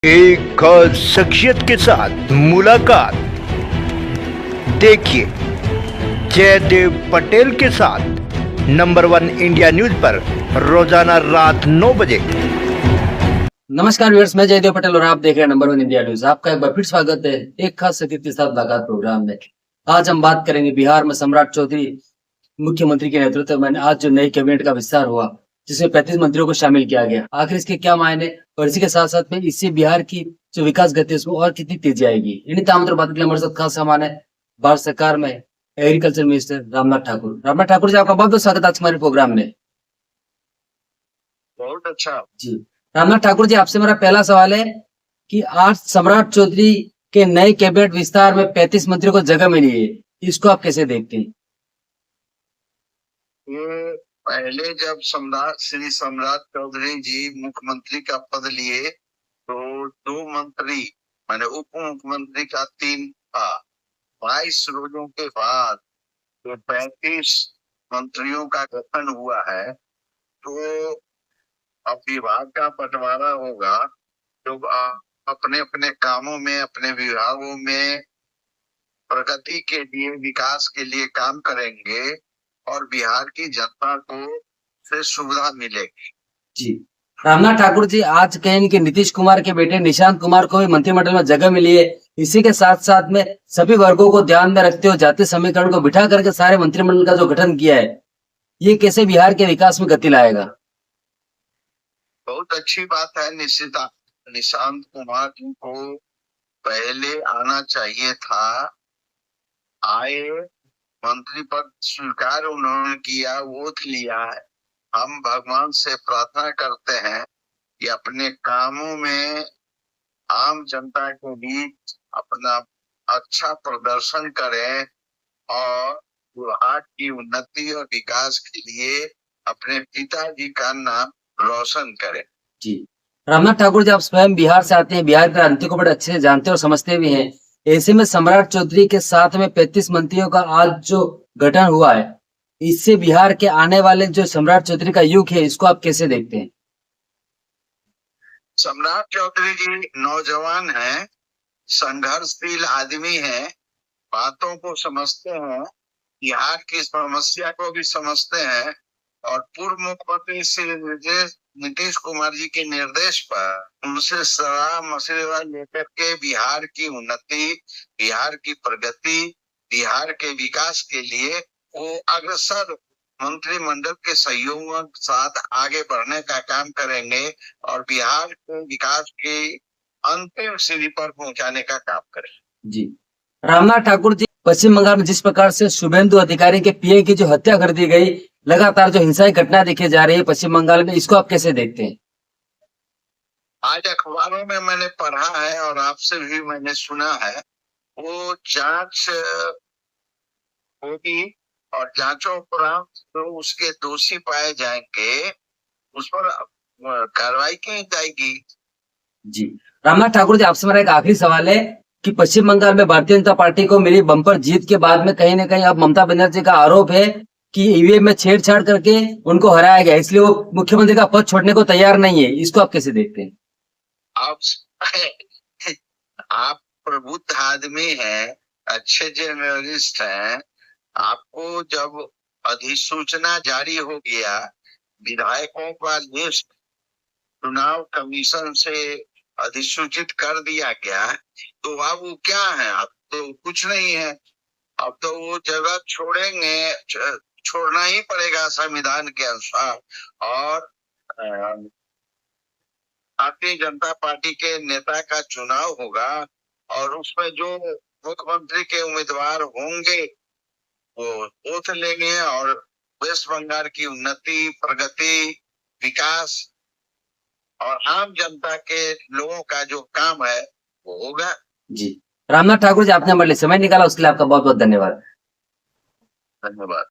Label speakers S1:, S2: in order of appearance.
S1: एक खास शख्सियत के साथ मुलाकात। देखिए जयदेव पटेल के साथ नंबर 1 इंडिया न्यूज पर रोजाना रात 9 बजे।
S2: नमस्कार व्यूअर्स, मैं जयदेव पटेल और आप देख रहे हैं नंबर 1 इंडिया न्यूज। आपका एक बार फिर स्वागत है एक खास शख्सियत के साथ मुलाकात प्रोग्राम में। आज हम बात करेंगे बिहार में सम्राट चौधरी मुख्यमंत्री के नेतृत्व में आज जो नई कैबिनेट का विस्तार हुआ, जिसमें 35 मंत्रियों को शामिल किया गया। आखिर इसके क्या मायने और इसी के साथ साथ में इससे बिहार की जो विकास गति है उसमें और कितनी तेजी आएगी, इन्हीं तमाम बात के लिए हमारे साथ खास सामान है भारत सरकार में एग्रीकल्चर मिनिस्टर रामनाथ ठाकुर। रामनाथ ठाकुर जी, आपका बहुत बहुत स्वागत है आज हमारे प्रोग्राम में।
S3: बहुत अच्छा
S2: जी रामनाथ ठाकुर जी, आपसे मेरा पहला सवाल है कि आज सम्राट चौधरी के नए कैबिनेट विस्तार में 35 मंत्रियों को जगह मिली है, इसको आप कैसे देखते हैं?
S3: ये पहले जब श्री सम्राट चौधरी जी मुख्यमंत्री का पद लिए तो 2 मंत्री माने उप मुख्यमंत्री का 3 था। 22 रोजों के बाद तो 35 मंत्रियों का गठन हुआ है। तो अब विभाग का बंटवारा होगा, जो अपने अपने कामों में अपने विभागों में प्रगति के लिए विकास के लिए काम करेंगे और बिहार की जनता को से सुविधा मिलेगी।
S2: जी रामनाथ ठाकुर जी, आज कहें कि नीतीश कुमार के बेटे निशांत कुमार को भी मंत्रिमंडल में जगह मिली है। इसी के साथ साथ में सभी वर्गों को ध्यान में रखते हुए जातीय समीकरण को बिठा करके सारे मंत्रिमंडल का जो गठन किया है, ये कैसे बिहार के विकास में गति लाएगा?
S3: बहुत अच्छी बात है। निशांत कुमार को पहले आना चाहिए था। आए, मंत्री पद स्वीकार उन्होंने किया, वोट लिया है। हम भगवान से प्रार्थना करते हैं कि अपने कामों में आम जनता के बीच अपना अच्छा प्रदर्शन करें और बिहार की उन्नति और विकास के लिए अपने पिताजी का नाम रोशन करें।
S2: जी रामनाथ ठाकुर जी, आप स्वयं बिहार से आते हैं, बिहार की राजनीति को बड़े अच्छे से जानते और समझते भी हैं। ऐसे में सम्राट चौधरी के साथ में 35 मंत्रियों का आज जो गठन हुआ है, इससे बिहार के आने वाले जो सम्राट चौधरी का युग है, इसको आप कैसे देखते हैं?
S3: सम्राट चौधरी जी नौजवान हैं, संघर्षशील आदमी हैं, बातों को समझते हैं, बिहार की समस्या को भी समझते हैं और पूर्व मुख्यमंत्री श्री नीतीश कुमार जी के निर्देश पर उनसे सलाह मशवरा लेकर के बिहार की उन्नति, बिहार की प्रगति, बिहार के विकास के लिए वो अग्रसर मंत्रिमंडल के सहयोग के साथ आगे बढ़ने का काम करेंगे और बिहार को विकास के अंतिम सीढ़ी पर पहुंचाने का काम करेंगे।
S2: जी रामनाथ ठाकुर जी, पश्चिम बंगाल में जिस प्रकार से शुभेंदु अधिकारी के पीए की जो हत्या कर दी गई, लगातार जो हिंसाई घटना देखी जा रही है पश्चिम बंगाल में, इसको आप कैसे देखते हैं?
S3: आज अखबारों में मैंने पढ़ा है और आपसे भी मैंने सुना है, वो जांच होगी और जांचों उपरांत तो उसके दोषी पाए जाएंगे, उस पर कार्रवाई की जाएगी।
S2: जी रामनाथ ठाकुर जी, आपसे मेरा एक आखिरी सवाल है कि पश्चिम बंगाल में भारतीय जनता पार्टी को मिली बम्पर जीत के बाद में कहीं ना कहीं अब ममता बनर्जी का आरोप है कि ईवीएम में छेड़छाड़ करके उनको हराया गया, इसलिए वो मुख्यमंत्री का पद छोड़ने को तैयार नहीं है। इसको आप कैसे देखते हैं?
S3: आप आप प्रबुद्ध आदमी हैं, अच्छे जर्नलिस्ट हैं। आपको जब अधिसूचना जारी हो गया, विधायकों का लिस्ट चुनाव कमीशन से अधिसूचित कर दिया गया, तो अब वो क्या है? अब तो कुछ नहीं है। अब तो वो जगह छोड़ेंगे, छोड़ना ही पड़ेगा संविधान के अनुसार। और भारतीय जनता पार्टी के नेता का चुनाव होगा और उसमें जो मुख्यमंत्री के उम्मीदवार होंगे वो वोट लेंगे और वेस्ट बंगाल की उन्नति, प्रगति, विकास और आम जनता के लोगों का जो काम है वो होगा।
S2: जी रामनाथ ठाकुर जी, आपने हमारे लिए समय निकाला, उसके लिए आपका बहुत बहुत धन्यवाद।
S3: धन्यवाद।